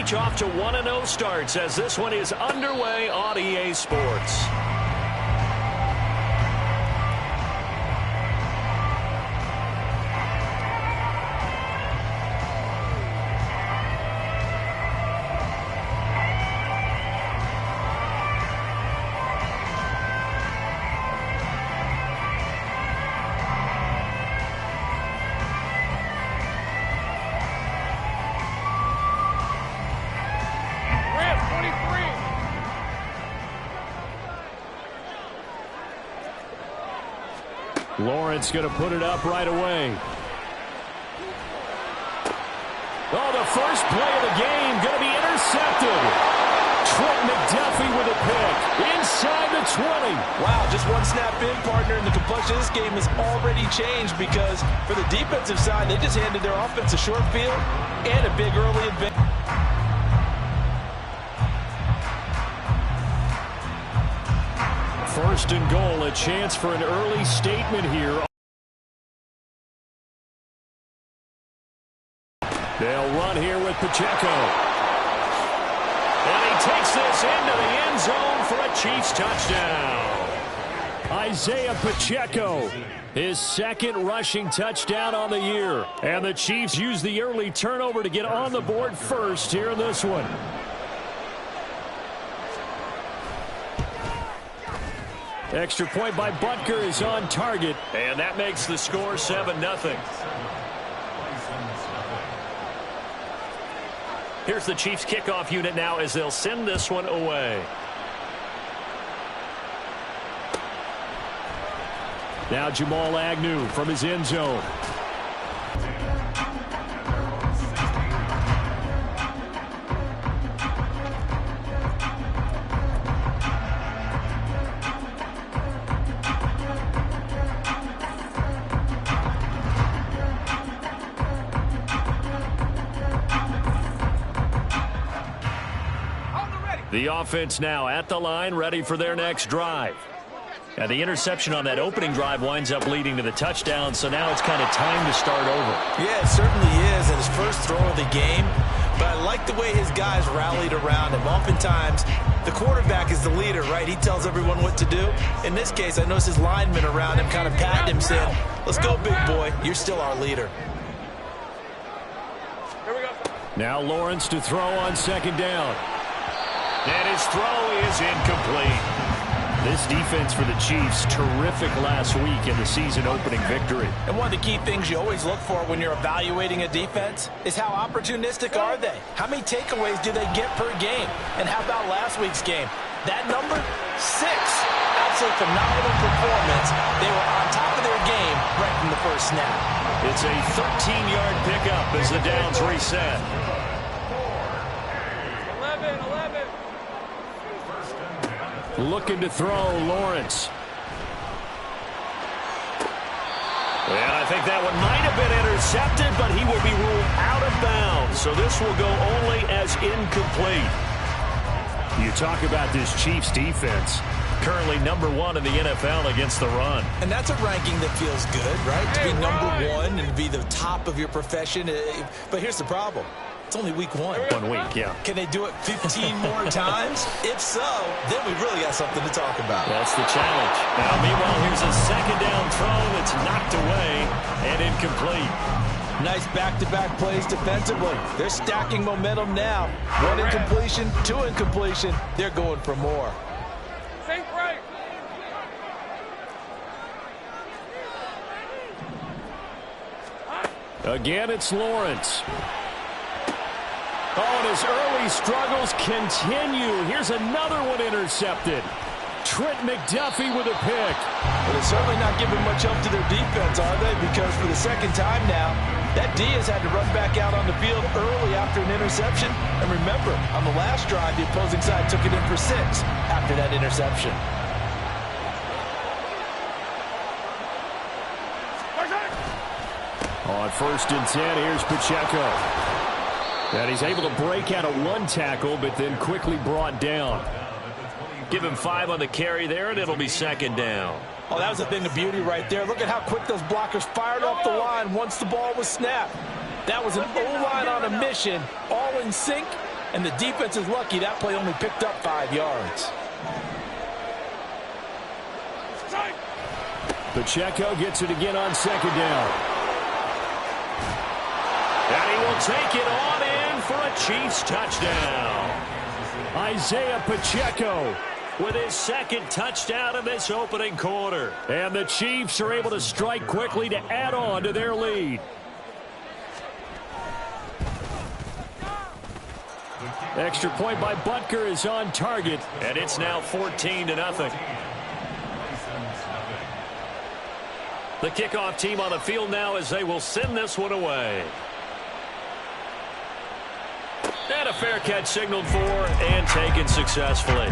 each off to 1-0 starts as this one is underway on EA Sports. Lawrence going to put it up right away. Oh, the first play of the game going to be intercepted. Trent McDuffie with a pick inside the 20. Wow, just one snap in, partner, and the complexion of this game has already changed because for the defensive side, they just handed their offense a short field and a big early advantage. First and goal, a chance for an early statement here. They'll run here with Pacheco. And he takes this into the end zone for a Chiefs touchdown. Isaiah Pacheco, his second rushing touchdown on the year. And the Chiefs use the early turnover to get on the board first here in this one. Extra point by Butker is on target. And that makes the score 7-0. Here's the Chiefs kickoff unit now as they'll send this one away. Now Jamal Agnew from his end zone. The offense now at the line, ready for their next drive. And the interception on that opening drive winds up leading to the touchdown, so now it's kind of time to start over. Yeah, it certainly is, and his first throw of the game. But I like the way his guys rallied around him. Oftentimes, the quarterback is the leader, right? He tells everyone what to do. In this case, I noticed his linemen around him kind of patting him, saying, "Let's go, big boy. You're still our leader." Here we go. Now Lawrence to throw on second down. And his throw is incomplete. This defense for the Chiefs, terrific last week in the season-opening victory. And one of the key things you always look for when you're evaluating a defense is how opportunistic are they? How many takeaways do they get per game? And how about last week's game? That number, 6. Absolutely phenomenal performance. They were on top of their game right from the first snap. It's a 13-yard pickup as the downs reset. 11. Looking to throw, Lawrence. And I think that one might have been intercepted, but he will be ruled out of bounds. So this will go only as incomplete. You talk about this Chiefs defense. Currently number 1 in the NFL against the run. And that's a ranking that feels good, right? To be number 1 and to be the top of your profession. But here's the problem. It's only week 1. 1 week, yeah. Can they do it 15 more times? If so, then we really got something to talk about. That's the challenge. Now, meanwhile, here's a second down throw that's knocked away and incomplete. Nice back-to-back plays defensively. They're stacking momentum now. 1 incompletion, 2 incompletion. They're going for more. Think right. Again, it's Lawrence. Oh, and his early struggles continue. Here's another one intercepted. Trent McDuffie with a pick. Well, they're certainly not giving much help to their defense, are they? Because for the second time now, that D has had to run back out on the field early after an interception. And remember, on the last drive, the opposing side took it in for 6 after that interception. On 1st and 10, here's Pacheco. And he's able to break out of 1 tackle, but then quickly brought down. Give him 5 on the carry there, and it'll be second down. Oh, that was a thing of beauty right there. Look at how quick those blockers fired off the line once the ball was snapped. That was an O-line on a mission, all in sync, And the defense is lucky that play only picked up 5 yards. Pacheco gets it again on second down. And he will take it on in for a Chiefs touchdown. Isaiah Pacheco With his second touchdown in this opening quarter. And the Chiefs are able to strike quickly to add on to their lead. Extra point by Butker is on target. And it's now 14-0. The kickoff team on the field now as they will send this one away. And a fair catch signaled for and taken successfully.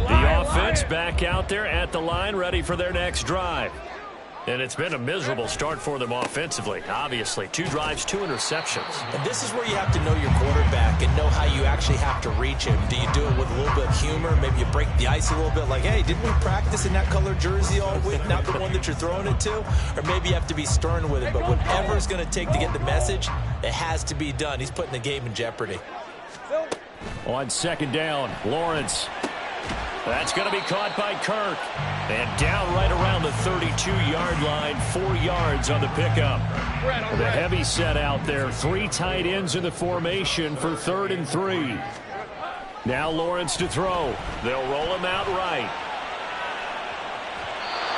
The offense back out there at the line, ready for their next drive. And it's been a miserable start for them offensively. Obviously, 2 drives, 2 interceptions. And this is where you have to know your quarterback and know how you actually have to reach him. Do you do it with a little bit of humor? Maybe you break the ice a little bit like, hey, didn't we practice in that color jersey all week, not the one that you're throwing it to? Or maybe you have to be stern with it. But whatever it's going to take to get the message, it has to be done. He's putting the game in jeopardy. On second down, Lawrence. That's going to be caught by Kirk. And down right around the 32-yard line, 4 yards on the pickup. The heavy set out there. 3 tight ends in the formation for 3rd and 3. Now Lawrence to throw. They'll roll him out right.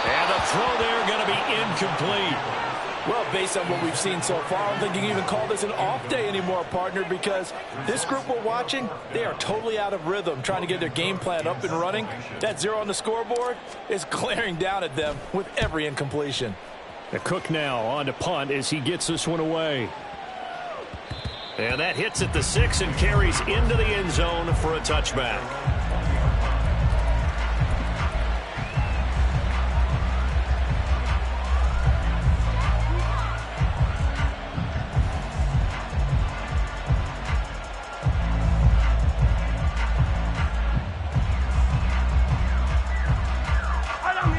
And the throw there going to be incomplete. Well, based on what we've seen so far, I don't think you can even call this an off day anymore, partner, because this group we're watching, they are totally out of rhythm, trying to get their game plan up and running. That 0 on the scoreboard is glaring down at them with every incompletion. The Cook now on to punt as he gets this one away. And that hits at the 6 and carries into the end zone for a touchback.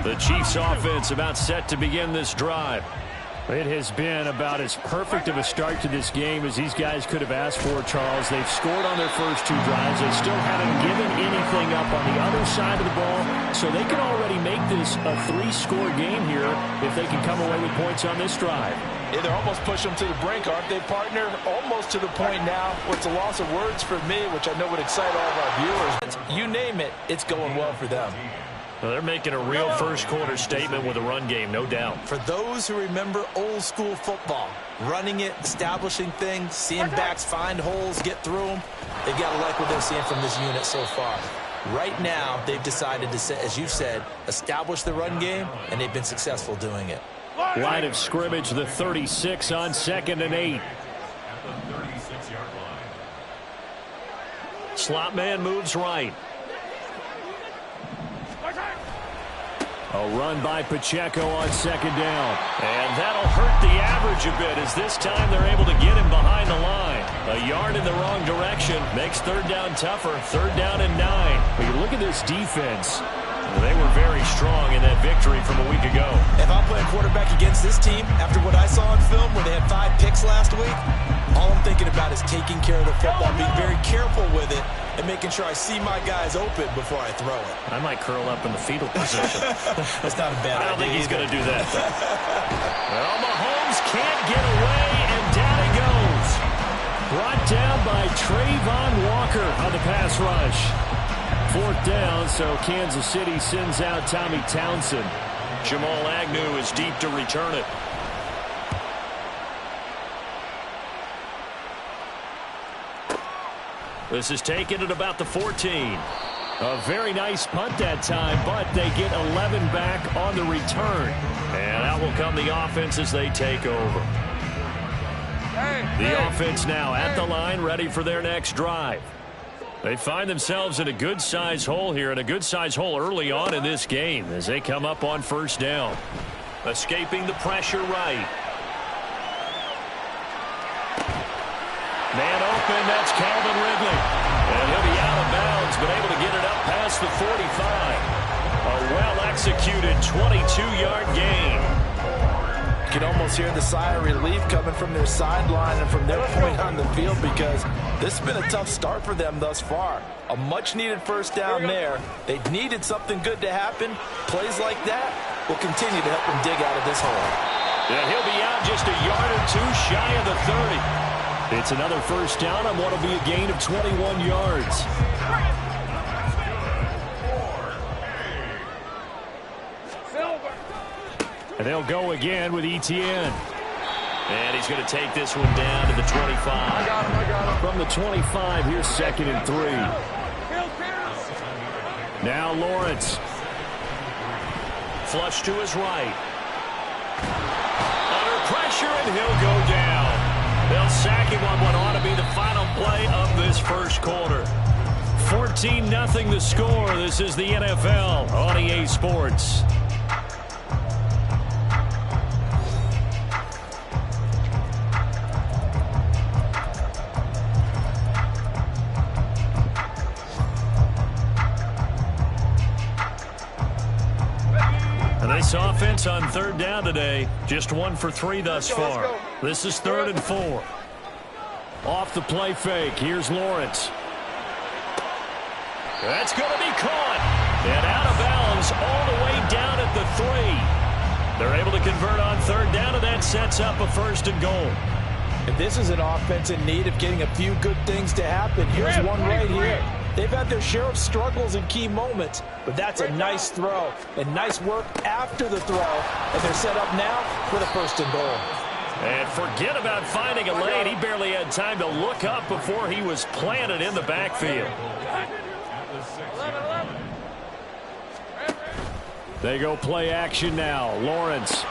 The Chiefs offense about set to begin this drive. It has been about as perfect of a start to this game as these guys could have asked for, Charles. They've scored on their first 2 drives. They still haven't given anything up on the other side of the ball, so they can already make this a 3-score game here if they can come away with points on this drive. Yeah, they're almost pushing them to the brink, aren't they, partner? Almost to the point now where it's a loss of words for me, which I know would excite all of our viewers. You name it, it's going well for them. Well, they're making a real first-quarter statement with a run game, no doubt. For those who remember old-school football, running it, establishing things, seeing backs find holes, get through them, they've got to like what they're seeing from this unit so far. Right now, they've decided to, as you said, establish the run game, and they've been successful doing it. Line of scrimmage, the 36 on 2nd and 8. Slot man moves right. A run by Pacheco on 2nd down. And that'll hurt the average a bit as this time they're able to get him behind the line. A yard in the wrong direction makes 3rd down tougher. 3rd down and 9. When you look at this defense, they were very strong in that victory from a week ago. If I'm playing quarterback against this team, after what I saw on film where they had 5 picks last week, all I'm thinking about is taking care of the football, being very careful with it, and making sure I see my guys open before I throw it. I might curl up in the fetal position. That's not a bad idea. I don't think he's going to do that, though. Well, Mahomes can't get away, and down he goes. Brought down by Trayvon Walker on the pass rush. 4th down, so Kansas City sends out Tommy Townsend. Jamal Agnew is deep to return it. This is taken at about the 14. A very nice punt that time, but they get 11 back on the return. And out will come the offense as they take over. The offense now at the line, ready for their next drive. They find themselves in a good-sized hole here, and a good-sized hole early on in this game as they come up on 1st down. Escaping the pressure right. Man open, that's Calvin Ridley. And he'll be out of bounds, but able to get it up past the 45. A well-executed 22-yard gain. can almost hear the sigh of relief coming from their sideline and from their point on the field, because this has been a tough start for them thus far. A much-needed first down there. They needed something good to happen. Plays like that will continue to help them dig out of this hole. Yeah, he'll be out just a yard or two shy of the 30. It's another first down on what will be a gain of 21 yards. And they'll go again with Etienne. And he's going to take this one down to the 25. I got him. From the 25, here's 2nd and 3. Now Lawrence. Flush to his right. Under pressure, and he'll go down. They'll sack him on what ought to be the final play of this first quarter. 14-0 the score. This is the NFL on EA Sports. Nice offense on 3rd down today. Just 1 for 3 thus far. This is 3rd and 4. Off the play fake. Here's Lawrence. That's going to be caught. And out of bounds all the way down at the 3. They're able to convert on 3rd down, and that sets up a 1st and goal. And this is an offense in need of getting a few good things to happen. Here's one right here. They've had their share of struggles in key moments, but that's a nice throw and nice work after the throw. And they're set up now for the 1st and goal. And forget about finding a lane. He barely had time to look up before he was planted in the backfield. They go play action now. Lawrence.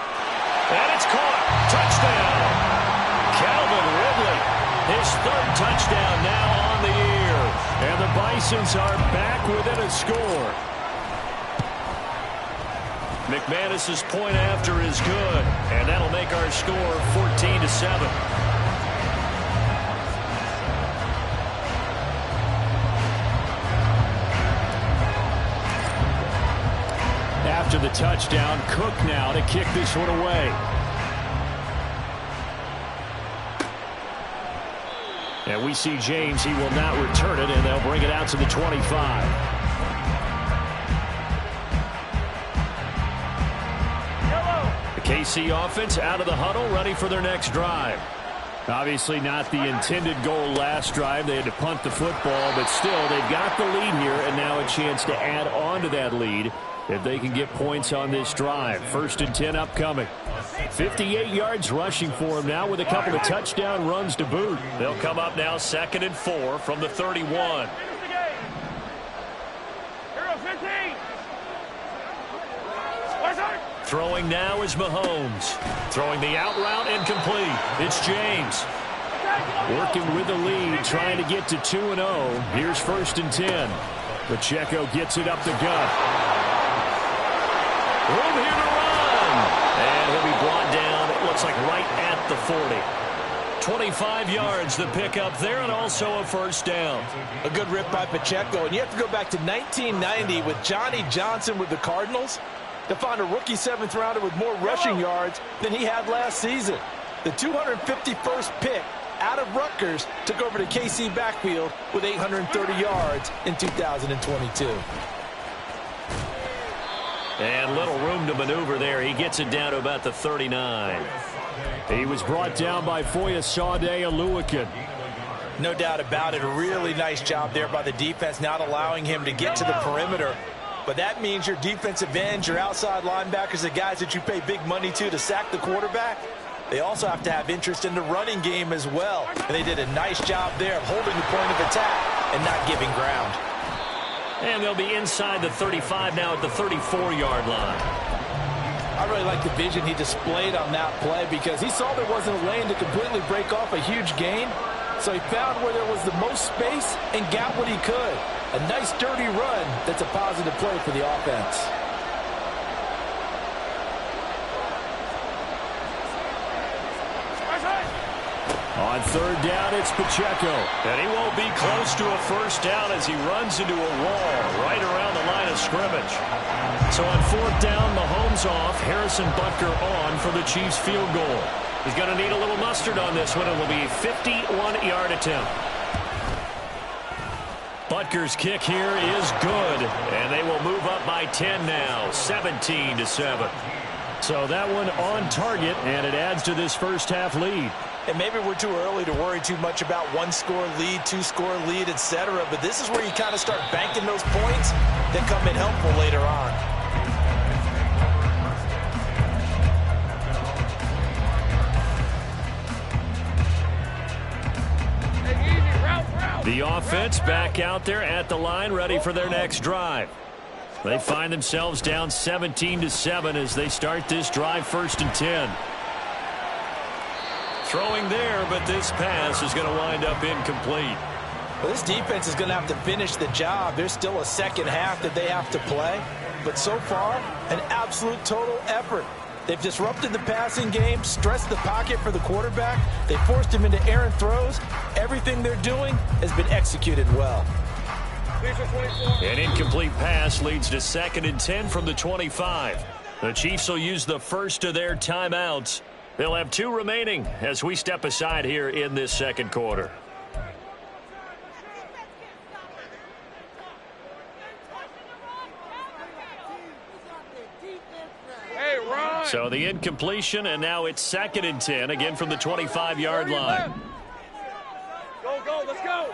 And it's caught. Touchdown. Calvin Ridley. His 3rd touchdown now on the year. And the Bisons are back within a score. McManus's point after is good. And that'll make our score 14-7. After the touchdown, Cook now to kick this one away. And we see James. He will not return it, and they'll bring it out to the 25. The KC offense out of the huddle, ready for their next drive. Obviously not the intended goal last drive. They had to punt the football, but still, they've got the lead here, and now a chance to add on to that lead if they can get points on this drive. 1st and 10 upcoming. 58 yards rushing for him now with a couple of touchdown runs to boot. They'll come up now 2nd and 4 from the 31. Throwing now is Mahomes. Throwing the out route incomplete. It's James. Working with the lead, trying to get to 2-0. Here's 1st and 10. Pacheco gets it up the gut. Room here to run. And he'll be brought down, it looks like right at the 40. 25 yards the pickup there, and also a 1st down. A good rip by Pacheco. And you have to go back to 1990 with Johnny Johnson with the Cardinals to find a rookie 7th rounder with more rushing yards than he had last season. The 251st pick out of Rutgers took over the KC backfield with 830 yards in 2022. And little room to maneuver there. He gets it down to about the 39. He was brought down by Foyesade Oluwakin. No doubt about it. A really nice job there by the defense, not allowing him to get to the perimeter. But that means your defensive ends, your outside linebackers, the guys that you pay big money to sack the quarterback, they also have to have interest in the running game as well. And they did a nice job there of holding the point of attack and not giving ground. And they'll be inside the 35 now at the 34-yard line. I really like the vision he displayed on that play because he saw there wasn't a lane to completely break off a huge gain. So he found where there was the most space and got what he could. A nice dirty run that's a positive play for the offense. On third down, it's Pacheco. And he won't be close to a first down as he runs into a wall right around the line of scrimmage. So on fourth down, Mahomes off, Harrison Butker on for the Chiefs field goal. He's going to need a little mustard on this one. It will be a 51-yard attempt. Butker's kick here is good, and they will move up by 10 now, 17-7. So that one on target, and it adds to this first half lead. And maybe we're too early to worry too much about one-score lead, two-score lead, etc. But this is where you kind of start banking those points that come in helpful later on. The offense back out there at the line, ready for their next drive. They find themselves down 17-7 as they start this drive, 1st and 10. Throwing there, but this pass is going to wind up incomplete. Well, this defense is going to have to finish the job. There's still a second half that they have to play. But so far, an absolute total effort. They've disrupted the passing game, stressed the pocket for the quarterback. They forced him into errant throws. Everything they're doing has been executed well. An incomplete pass leads to 2nd and 10 from the 25. The Chiefs will use the first of their timeouts. They'll have 2 remaining as we step aside here in this second quarter. Hey, run. So the incompletion, and now it's 2nd and 10, again from the 25-yard line. Go, go, let's go.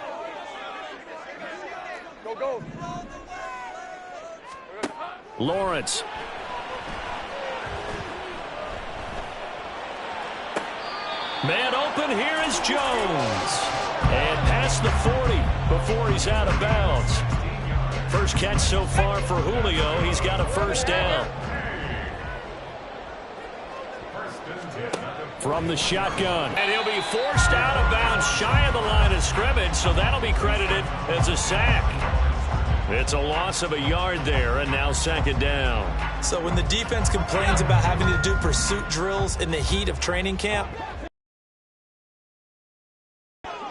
Go, go. Lawrence. Man open, here is Jones. And past the 40 before he's out of bounds. First catch so far for Julio. He's got a first down. From the shotgun. And he'll be forced out of bounds shy of the line of scrimmage, so that'll be credited as a sack. It's a loss of a yard there, and now 2nd down. So when the defense complains about having to do pursuit drills in the heat of training camp,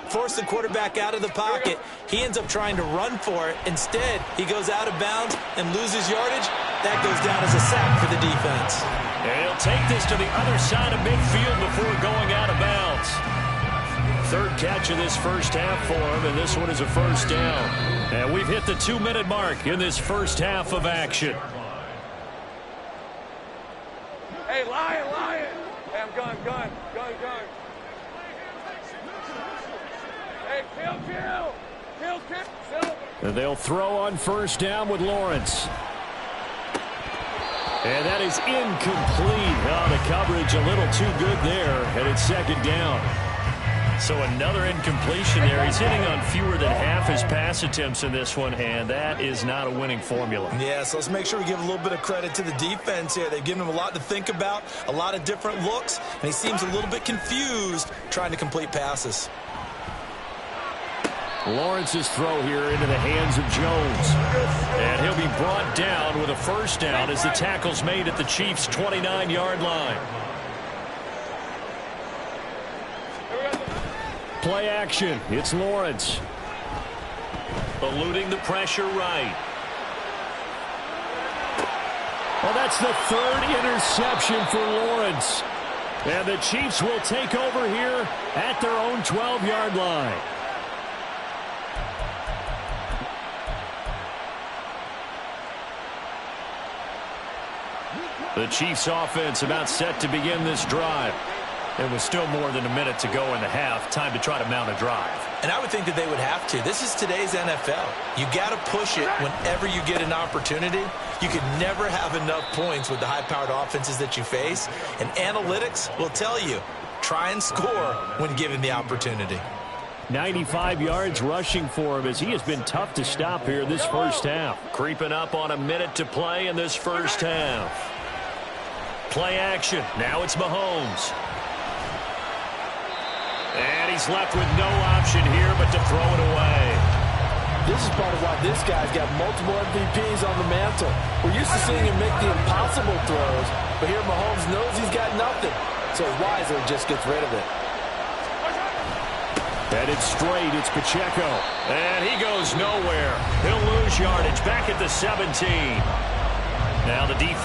force the quarterback out of the pocket, he ends up trying to run for it. Instead, he goes out of bounds and loses yardage. That goes down as a sack for the defense. And he'll take this to the other side of midfield before going out of bounds. 3rd catch of this first half for him, and this one is a first down. And we've hit the 2-minute mark in this first half of action. Hey, Lion, Lion. Hey, I'm gun. Hey, kill. And they'll throw on first down with Lawrence. And that is incomplete. Oh, the coverage a little too good there, and it's 2nd down. So another incompletion there. He's hitting on fewer than half his pass attempts in this one, and that is not a winning formula. Yeah, so let's make sure we give a little bit of credit to the defense here. They've given him a lot to think about, a lot of different looks, and he seems a little bit confused trying to complete passes. Lawrence's throw here into the hands of Jones. And he'll be brought down with a first down as the tackle's made at the Chiefs' 29-yard line. Play action. It's Lawrence. Eluding the pressure right. Well, that's the 3rd interception for Lawrence. And the Chiefs will take over here at their own 12-yard line. The Chiefs offense about set to begin this drive. There was still more than a minute to go in the half. Time to try to mount a drive. And I would think that they would have to. This is today's NFL. You got to push it whenever you get an opportunity. You can never have enough points with the high-powered offenses that you face. And analytics will tell you, try and score when given the opportunity. 95 yards rushing for him as he has been tough to stop here this first half. Creeping up on a minute to play in this first half. Play action. Now it's Mahomes. And he's left with no option here but to throw it away. This is part of why this guy's got multiple MVPs on the mantle. We're used to seeing him make the impossible throws, but here Mahomes knows he's got nothing, so wisely just gets rid of it. Headed straight, it's Pacheco. And he goes nowhere. He'll lose yardage back at the 17. Now the defense.